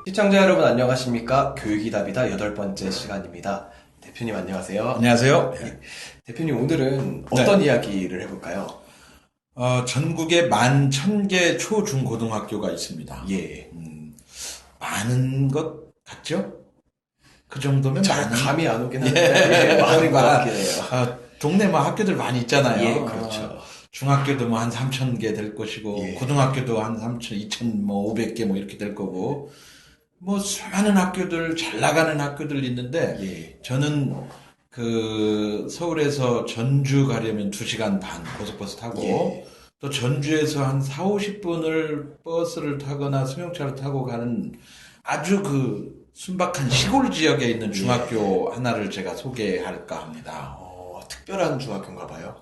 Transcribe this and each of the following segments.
시청자 여러분 안녕하십니까? 교육이 답이다 8번째 시간입니다. 대표님 안녕하세요. 안녕하세요. 네. 대표님 오늘은 어떤 이야기를 해볼까요? 전국에 11,000개 초, 중, 고등학교가 있습니다. 예. 많은 것 같죠? 그 정도면 잘 많은. 감이 안 오긴 하는데 예, 많은 것 같긴 해요. 동네 뭐 학교들 많이 있잖아요. 예, 그렇죠. 중학교도 뭐 한 3,000개 될 것이고, 예. 고등학교도 한 3,000, 2,500개 뭐 이렇게 될 거고, 뭐 수많은 학교들, 잘 나가는 학교들 있는데, 예. 저는 서울에서 전주 가려면 2시간 반 고속버스 타고, 예. 또 전주에서 한 4, 50분을 버스를 타거나 승용차를 타고 가는 아주 순박한 시골 지역에 있는 중학교 하나를 제가 소개할까 합니다. 특별한 중학교인가 봐요.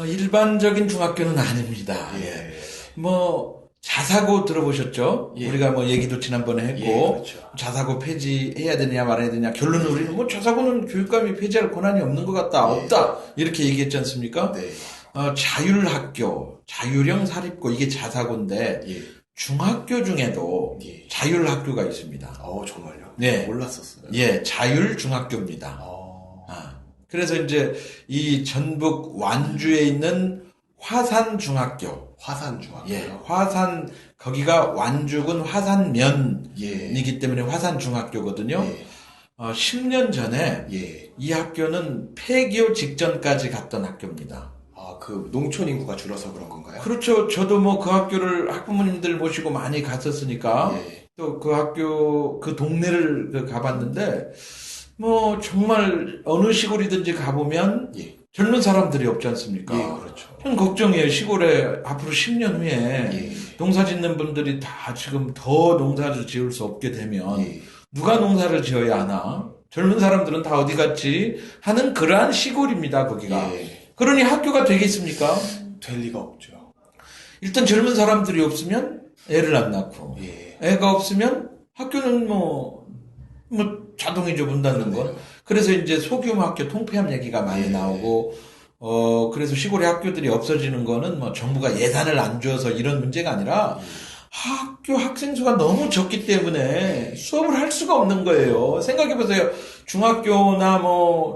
일반적인 중학교는 아닙니다. 예. 자사고 들어보셨죠? 예. 우리가 얘기도 지난번에 했고, 예, 그렇죠. 자사고 폐지해야 되느냐 말아야 되느냐. 결론은 우리는 자사고는 교육감이 폐지할 권한이 없는 것 같다. 예. 없다. 이렇게 얘기했지 않습니까? 네. 자율학교, 자율형 사립고, 이게 자사고인데, 예. 중학교 중에도 예. 자율학교가 있습니다. 정말요? 네. 몰랐었어요. 예, 자율중학교입니다. 그래서 이제 이 전북 완주에 있는 화산중학교. 화산중학교요? 예, 거기가 완주군 화산면이기 예. 때문에 화산중학교거든요. 예. 10년 전에 예. 이 학교는 폐교 직전까지 갔던 학교입니다. 농촌 인구가 줄어서 그런 건가요? 그렇죠. 저도 그 학교를 학부모님들 모시고 많이 갔었으니까 예. 또 그 학교, 그 동네를 가봤는데 정말 어느 시골이든지 가보면 예. 젊은 사람들이 없지 않습니까? 예, 그렇죠. 전 걱정이에요. 시골에 앞으로 10년 후에 예. 농사 짓는 분들이 다 지금 더 농사를 지을 수 없게 되면 예. 누가 농사를 지어야 하나? 젊은 사람들은 다 어디 갔지? 하는 그러한 시골입니다, 거기가. 예. 그러니 학교가 되겠습니까? 될 리가 없죠. 일단 젊은 사람들이 없으면 애를 안 낳고, 예. 애가 없으면 학교는 자동이죠, 문 닫는 건. 그래서 이제 소규모 학교 통폐합 얘기가 많이 예. 나오고, 그래서 시골의 학교들이 없어지는 거는 정부가 예산을 안 줘서 이런 문제가 아니라 학교 학생 수가 너무 적기 때문에 수업을 할 수가 없는 거예요. 생각해보세요. 중학교나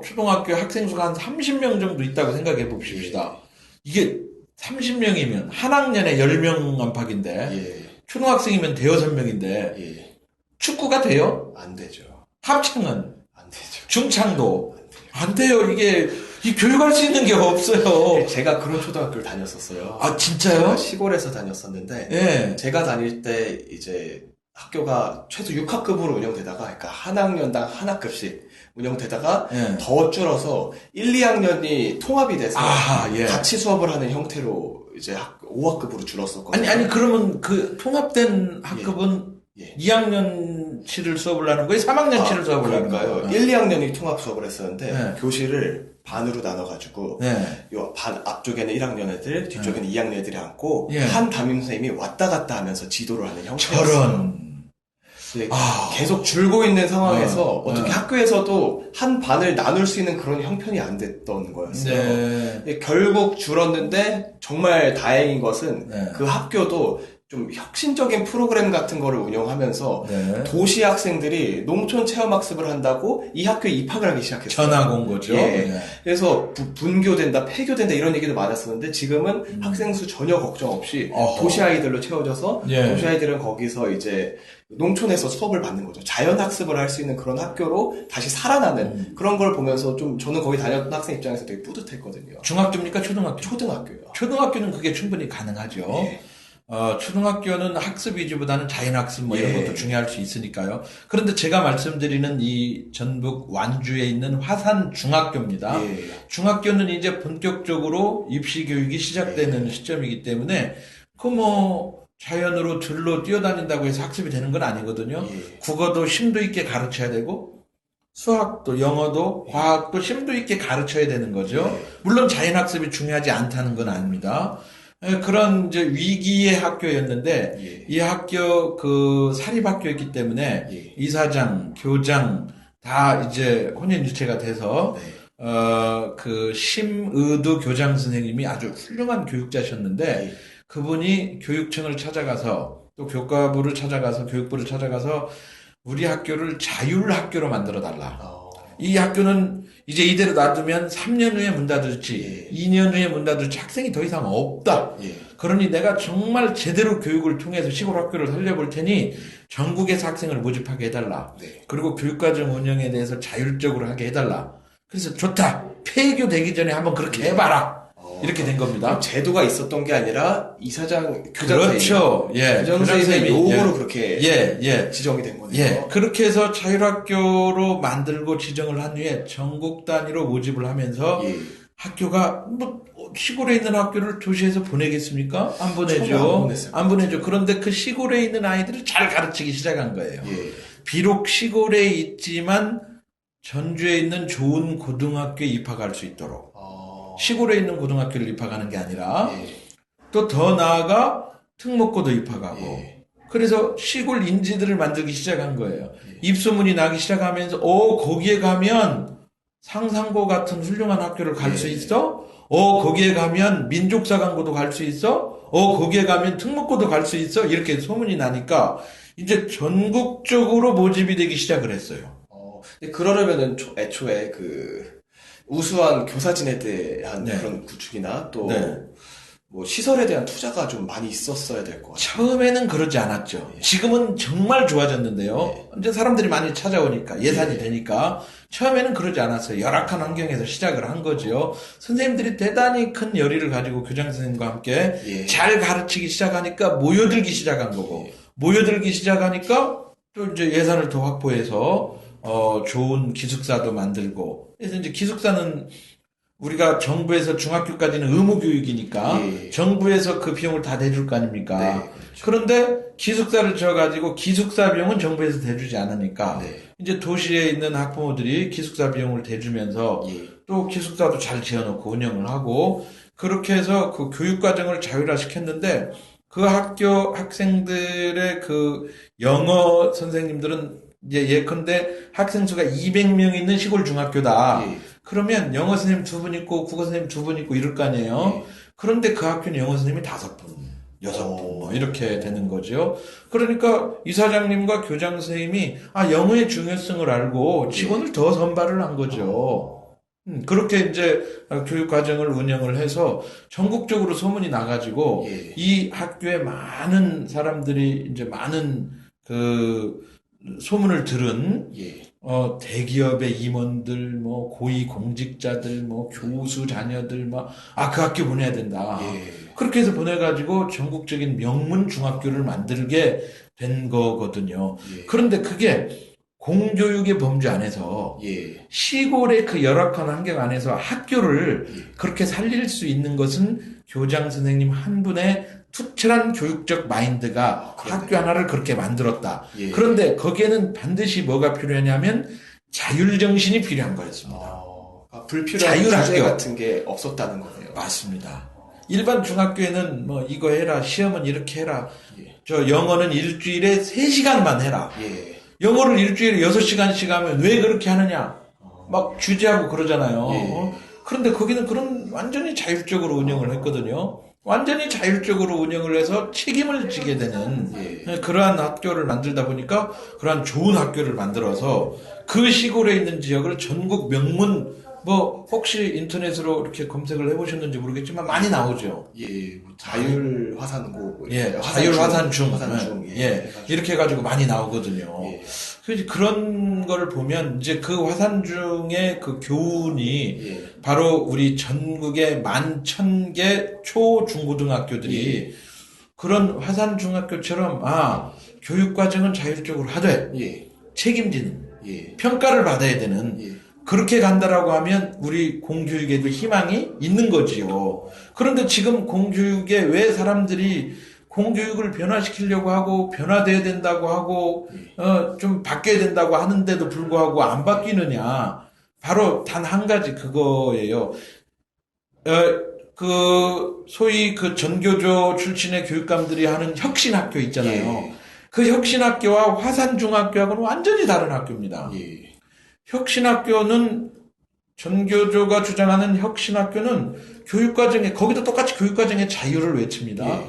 초등학교 학생 수가 한 30명 정도 있다고 생각해 봅시다. 이게 30명이면 한 학년에 10명 안팎인데, 예. 초등학생이면 대여섯 명인데, 예. 축구가 돼요? 안 되죠. 합창은? 안 되죠. 중창도? 안 돼요. 이게 교육할 수 있는 게 없어요. 제가 그런 초등학교를 다녔었어요. 진짜요? 제가 시골에서 다녔었는데, 예. 제가 다닐 때 이제 학교가 최소 6학급으로 운영되다가, 그러니까 한 학년당 한 학급씩 운영되다가 예. 더 줄어서 1, 2학년이 통합이 돼서 예. 같이 수업을 하는 형태로 이제 5학급으로 줄었었거든요. 아니, 그러면 통합된 학급은 예. 2학년치를 수업을 하는 거예요? 3학년치를 수업을 하는 그러니까요. 거예요? 1, 2학년이 통합 수업을 했었는데, 네. 교실을 반으로 나눠가지고, 요 반 앞쪽에는 1학년 애들, 뒤쪽에는 2학년 애들이 앉고, 예. 한 담임 선생님이 왔다 갔다 하면서 지도를 하는 형태였어요. 저런. 네, 계속 줄고 있는 상황에서 어떻게 학교에서도 한 반을 나눌 수 있는 그런 형편이 안 됐던 거였어요. 네. 근데 결국 줄었는데 정말 다행인 것은 네. 그 학교도 좀 혁신적인 프로그램 같은 거를 운영하면서 네. 도시 학생들이 농촌 체험학습을 한다고 이 학교에 입학을 하기 시작했어요. 전학 온 거죠. 예. 네. 그래서 분교된다, 폐교된다 이런 얘기도 많았었는데 지금은 학생 수 전혀 걱정 없이 도시 아이들로 채워져서 예. 도시 아이들은 거기서 이제 농촌에서 수업을 받는 거죠. 자연 학습을 할 수 있는 그런 학교로 다시 살아나는 그런 걸 보면서 좀 저는 거기 다녔던 학생 입장에서 되게 뿌듯했거든요. 중학교입니까? 초등학교? 초등학교요. 초등학교는 그게 충분히 가능하죠. 예. 초등학교는 학습 위주보다는 자연학습 이런 예. 것도 중요할 수 있으니까요. 그런데 제가 말씀드리는 이 전북 완주에 있는 화산중학교입니다. 예. 중학교는 이제 본격적으로 입시 교육이 시작되는 시점이기 때문에 자연으로 들로 뛰어다닌다고 해서 학습이 되는 건 아니거든요. 예. 국어도 심도 있게 가르쳐야 되고 수학도 영어도 과학도 심도 있게 가르쳐야 되는 거죠. 예. 물론 자연학습이 중요하지 않다는 건 아닙니다. 그런 이제 위기의 학교였는데 예. 이 학교 사립학교였기 때문에 예. 이사장, 교장 다 이제 혼연일체가 돼서 네. 심의두 교장 선생님이 아주 훌륭한 교육자셨는데 예. 그분이 교육청을 찾아가서 또 교과부를 찾아가서 교육부를 찾아가서 우리 학교를 자율학교로 만들어 달라. 이 학교는 이제 이대로 놔두면 3년 후에 문 닫을지 2년 후에 문 닫을지 학생이 더 이상 없다. 그러니 내가 정말 제대로 교육을 통해서 시골 학교를 살려볼 테니 전국에서 학생을 모집하게 해달라. 그리고 교육과정 운영에 대해서 자율적으로 하게 해달라. 그래서 좋다. 폐교되기 전에 한번 그렇게 해봐라. 이렇게 된 겁니다. 제도가 있었던 게 아니라 이사장 그렇죠. 교장선생님의 요구로 그렇게 예. 지정이 된 거네요. 예. 그렇게 해서 자율학교로 만들고 지정을 한 후에 전국 단위로 모집을 하면서 학교가 뭐 시골에 있는 학교를 도시에서 보내겠습니까? 안 보내죠. 안 보내죠. 그런데 그 시골에 있는 아이들을 잘 가르치기 시작한 거예요. 비록 시골에 있지만 전주에 있는 좋은 고등학교에 입학할 수 있도록 시골에 있는 고등학교를 입학하는 게 아니라 또 더 나아가 특목고도 입학하고 그래서 시골 인재들을 만들기 시작한 거예요. 입소문이 나기 시작하면서 거기에 가면 상상고 같은 훌륭한 학교를 갈 수 있어? 거기에 가면 민족사관고도 갈 수 있어? 거기에 가면 특목고도 갈 수 있어? 이렇게 소문이 나니까 이제 전국적으로 모집이 되기 시작을 했어요. 그러려면은 애초에 그 우수한 교사진에 대한 그런 구축이나 또 뭐 시설에 대한 투자가 좀 많이 있었어야 될 것 같아요. 처음에는 그러지 않았죠. 지금은 정말 좋아졌는데요. 이제 사람들이 많이 찾아오니까 예산이 되니까 처음에는 그러지 않았어요. 열악한 환경에서 시작을 한 거죠. 선생님들이 대단히 큰 열의를 가지고 교장 선생님과 함께 잘 가르치기 시작하니까 모여들기 시작한 거고 모여들기 시작하니까 또 이제 예산을 더 확보해서 좋은 기숙사도 만들고 그래서 이제 기숙사는 우리가 정부에서 중학교까지는 의무 교육이니까 정부에서 그 비용을 다 대줄 거 아닙니까? 그런데 기숙사를 지어가지고 기숙사 비용은 정부에서 대주지 않으니까 이제 도시에 있는 학부모들이 기숙사 비용을 대주면서 또 기숙사도 잘 지어놓고 운영을 하고 그렇게 해서 그 교육과정을 자율화시켰는데 그 학교 학생들의 그 영어 선생님들은 이제 예컨대 학생 수가 200명 있는 시골 중학교다. 그러면 영어 선생님 2분 있고 국어 선생님 2분 있고 이럴 거 아니에요. 그런데 그 학교는 영어 선생님이 5분, 6분 뭐 이렇게 되는 거죠. 그러니까 이사장님과 교장 선생님이 영어의 중요성을 알고 직원을 더 선발을 한 거죠. 그렇게 이제 교육 과정을 운영을 해서 전국적으로 소문이 나가지고 이 학교에 많은 사람들이 이제 많은 그 소문을 들은 대기업의 임원들, 뭐 고위 공직자들, 뭐 교수 자녀들, 그 학교 보내야 된다. 그렇게 해서 보내가지고 전국적인 명문 중학교를 만들게 된 거거든요. 그런데 그게 공교육의 범주 안에서 시골의 그 열악한 환경 안에서 학교를 그렇게 살릴 수 있는 것은 교장 선생님 한 분의 투철한 교육적 마인드가 학교 하나를 그렇게 만들었다. 그런데 거기에는 반드시 뭐가 필요하냐면 자율정신이 필요한 거였습니다. 불필요한 자율학교 같은 게 없었다는 거네요. 맞습니다. 일반 중학교에는 뭐 이거 해라, 시험은 이렇게 해라, 저 영어는 일주일에 3시간만 해라. 영어를 일주일에 6시간씩 하면 왜 그렇게 하느냐? 막 주제하고 그러잖아요. 그런데 거기는 그런 완전히 자율적으로 운영을 했거든요. 완전히 자율적으로 운영을 해서 책임을 지게 되는 그러한 학교를 만들다 보니까 그러한 좋은 학교를 만들어서 그 시골에 있는 지역을 전국 명문 혹시 인터넷으로 이렇게 검색을 해보셨는지 모르겠지만 많이 나오죠. 자율 화산고, 자율 화산중, 이렇게 해가지고 많이 나오거든요. 그래서 그런 거를 보면 이제 그 화산중의 그 교훈이 바로 우리 전국의 11,000개 초, 중, 고등학교들이 그런 화산중학교처럼 교육과정은 자율적으로 하되 책임지는 평가를 받아야 되는 그렇게 간다라고 하면 우리 공교육에도 희망이 있는 거지요. 그런데 지금 공교육에 왜 사람들이 공교육을 변화시키려고 하고 변화돼야 된다고 하고 좀 바뀌어야 된다고 하는데도 불구하고 안 바뀌느냐? 바로 단 한 가지 그거예요. 그 소위 그 전교조 출신의 교육감들이 하는 혁신학교 있잖아요. 그 혁신학교와 화산중학교하고는 완전히 다른 학교입니다. 혁신학교는 전교조가 주장하는 혁신학교는 교육과정에 거기도 똑같이 교육과정의 자유를 외칩니다.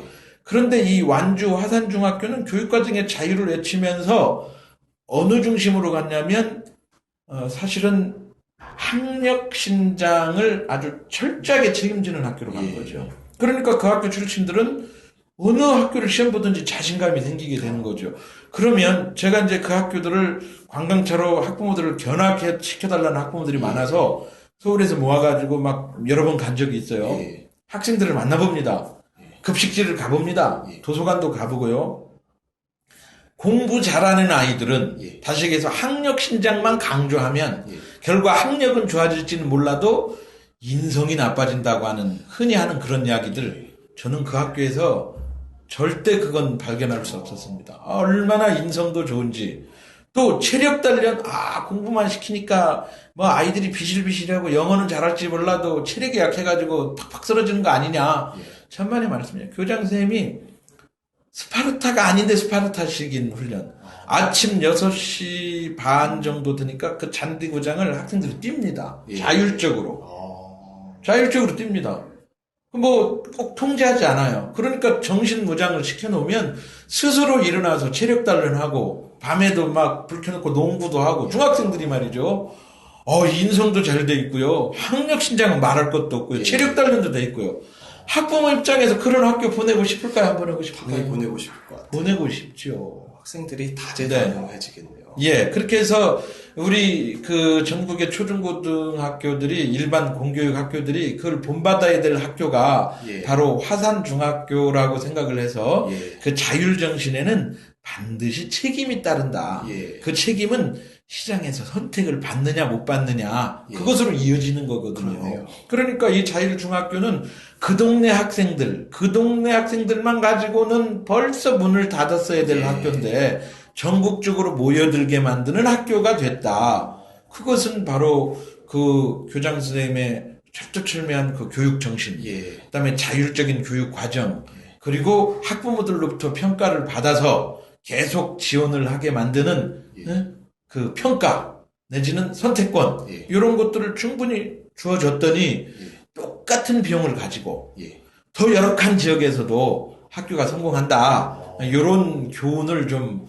그런데 이 완주 화산중학교는 교육과정의 자유를 외치면서 어느 중심으로 갔냐면 사실은 학력 신장을 아주 철저하게 책임지는 학교로 간 거죠. 그러니까 그 학교 출신들은 어느 학교를 시험 보든지 자신감이 생기게 되는 거죠. 그러면 제가 이제 그 학교들을 관광차로 학부모들을 견학시켜달라는 학부모들이 많아서 서울에서 모아가지고 막 여러 번 간 적이 있어요. 예. 학생들을 만나봅니다. 급식지를 가봅니다. 도서관도 가보고요. 공부 잘하는 아이들은 다시 얘기해서 학력 신장만 강조하면 결과 학력은 좋아질지는 몰라도 인성이 나빠진다고 하는 흔히 하는 그런 이야기들 저는 그 학교에서 절대 그건 발견할 수 없었습니다. 얼마나 인성도 좋은지 또 체력 단련 공부만 시키니까 뭐 아이들이 비실비실하고 영어는 잘할지 몰라도 체력이 약해가지고 팍팍 쓰러지는 거 아니냐 천만의 말씀이에요. 교장 선생님이 스파르타가 아닌데 스파르타식인 훈련. 아침 6시 반 정도 되니까 그 잔디구장을 학생들이 뜁니다. 자율적으로. 자율적으로 뜁니다. 뭐 꼭 통제하지 않아요. 그러니까 정신무장을 시켜놓으면 스스로 일어나서 체력 단련하고 밤에도 막 불 켜놓고 농구도 하고 중학생들이 말이죠. 인성도 잘 돼 있고요. 학력 신장은 말할 것도 없고요. 체력 단련도 돼 있고요. 학부모 입장에서 그런 학교 보내고 싶을까요? 안 보내고 싶을까요? 당연히 보내고 싶을 것 같아요. 보내고 싶죠. 학생들이 다재다능해지겠네요. 예, 그렇게 해서 우리 그 전국의 초중고등학교들이 일반 공교육 학교들이 그걸 본받아야 될 학교가 바로 화산중학교라고 생각을 해서 그 자율정신에는 반드시 책임이 따른다. 그 책임은 시장에서 선택을 받느냐 못 받느냐 그것으로 이어지는 거거든요. 그러네요. 그러니까 이 자율중학교는 그 동네 학생들만 가지고는 벌써 문을 닫았어야 될 학교인데 전국적으로 모여들게 만드는 학교가 됐다. 그것은 바로 그 교장 선생님의 철두철미한 그 교육 정신, 그다음에 자율적인 교육 과정, 그리고 학부모들로부터 평가를 받아서 계속 지원을 하게 만드는 그 평가 내지는 선택권 이런 것들을 충분히 주어줬더니 똑같은 비용을 가지고 더 열악한 지역에서도 학교가 성공한다. 이런 교훈을 좀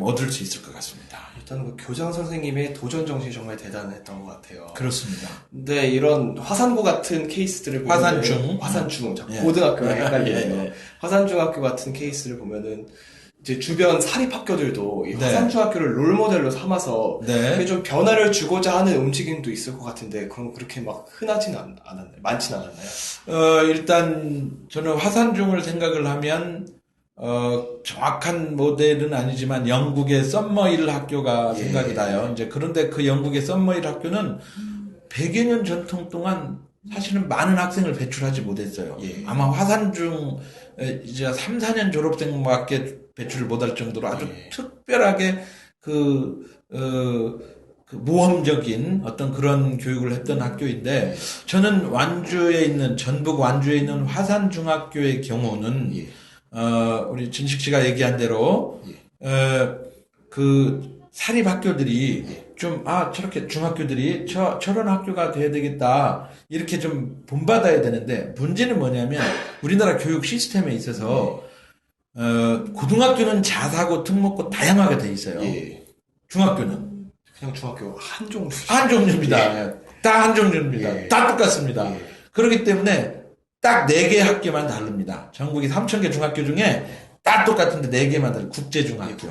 얻을 수 있을 것 같습니다. 일단 그 교장 선생님의 도전 정신이 정말 대단했던 것 같아요. 그렇습니다. 근데 이런 화산고 같은 케이스들을 보면 화산중 고등학교랑 헷갈리네요. 화산중학교 같은 케이스를 보면은 이제 주변 사립학교들도 이 화산중학교를 롤모델로 삼아서 좀 변화를 주고자 하는 움직임도 있을 것 같은데 그럼 그렇게 막 흔하지는 않았나요? 많지는 않았나요? 일단 저는 화산중을 생각을 하면 정확한 모델은 아니지만 영국의 썸머힐 학교가 생각이 나요. 이제 그런데 그 영국의 썸머힐 학교는 100여 년 전통 동안 사실은 많은 학생을 배출하지 못했어요. 아마 화산중 이제 3, 4년 졸업생밖에 배출을 못할 정도로 아주 특별하게 그 모험적인 어떤 그런 교육을 했던 학교인데 저는 전북 완주에 있는 화산중학교의 경우는 우리 진식 씨가 얘기한 대로 그 사립 학교들이 좀 저렇게 중학교들이 저런 학교가 돼야 되겠다 이렇게 좀 본받아야 되는데 문제는 뭐냐면 우리나라 교육 시스템에 있어서 고등학교는 자사고 특목고 다양하게 돼 있어요. 중학교는 그냥 중학교 한 종류입니다. 딱 한 종류입니다. 다 똑같습니다. 그렇기 때문에 딱 4개 학교만 다릅니다. 전국에 3,000개 중학교 중에 딱 똑같은데 4개만 다르고 국제중학교.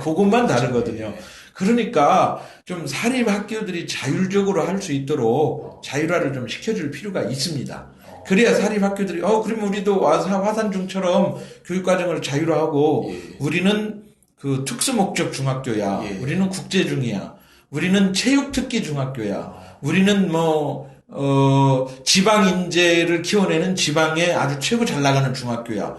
그것만 다르거든요. 그러니까 좀 사립학교들이 자율적으로 할 수 있도록 자율화를 좀 시켜줄 필요가 있습니다. 그래야 사립학교들이 그러면 우리도 화산중처럼 교육과정을 자율화하고 우리는 그 특수목적 중학교야. 우리는 국제중이야. 우리는 체육특기 중학교야. 우리는 지방 인재를 키워내는 지방에 아주 최고 잘 나가는 중학교야.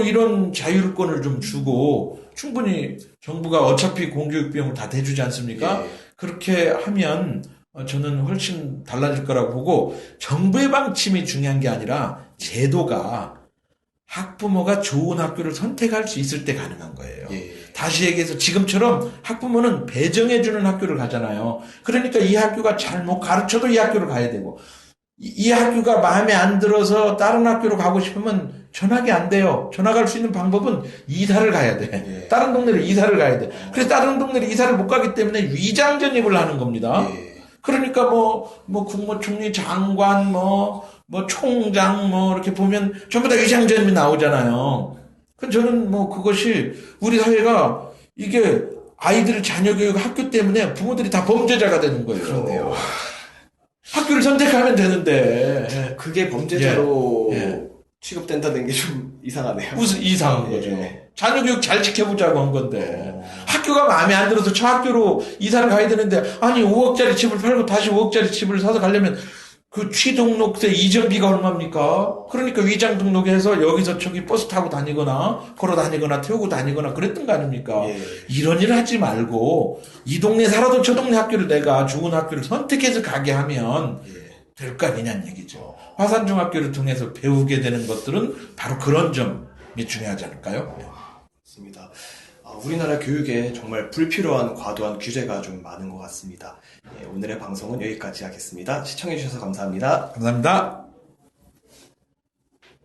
이런 자율권을 좀 주고 충분히 정부가 어차피 공교육 비용을 다 대주지 않습니까? 그렇게 하면 저는 훨씬 달라질 거라고 보고 정부의 방침이 중요한 게 아니라 제도가 학부모가 좋은 학교를 선택할 수 있을 때 가능한 거예요. 다시 얘기해서 지금처럼 학부모는 배정해주는 학교를 가잖아요. 그러니까 이 학교가 잘못 가르쳐도 이 학교를 가야 되고 이 학교가 마음에 안 들어서 다른 학교로 가고 싶으면 전학이 안 돼요. 전학 갈 수 있는 방법은 이사를 가야 돼. 다른 동네를 이사를 가야 돼. 그래서 다른 동네를 이사를 못 가기 때문에 위장 전입을 하는 겁니다. 그러니까 뭐 국무총리, 장관, 뭐 총장, 이렇게 보면 전부 다 위장 전입이 나오잖아요. 그 저는 그것이 우리 사회가 이게 아이들 자녀 교육 학교 때문에 부모들이 다 범죄자가 되는 거예요. 그러네요. 학교를 선택하면 되는데. 그게 범죄자로 취급된다는 게 좀 이상하네요. 무슨 이상한 거죠. 자녀 교육 잘 지켜보자고 한 건데. 학교가 마음에 안 들어서 저 학교로 이사를 가야 되는데, 아니, 5억짜리 집을 팔고 다시 5억짜리 집을 사서 가려면 그 취등록세 이전비가 얼마입니까? 그러니까 위장 등록해서 여기서 저기 버스 타고 다니거나 걸어 다니거나 태우고 다니거나 그랬던 거 아닙니까? 이런 일을 하지 말고 이 동네 살아도 저 동네 학교를 내가 좋은 학교를 선택해서 가게 하면 될 거 아니냐는 얘기죠. 화산중학교를 통해서 배우게 되는 것들은 바로 그런 점이 중요하지 않을까요? 맞습니다. 우리나라 교육에 정말 불필요한 과도한 규제가 좀 많은 것 같습니다. 오늘의 방송은 여기까지 하겠습니다. 시청해주셔서 감사합니다. 감사합니다.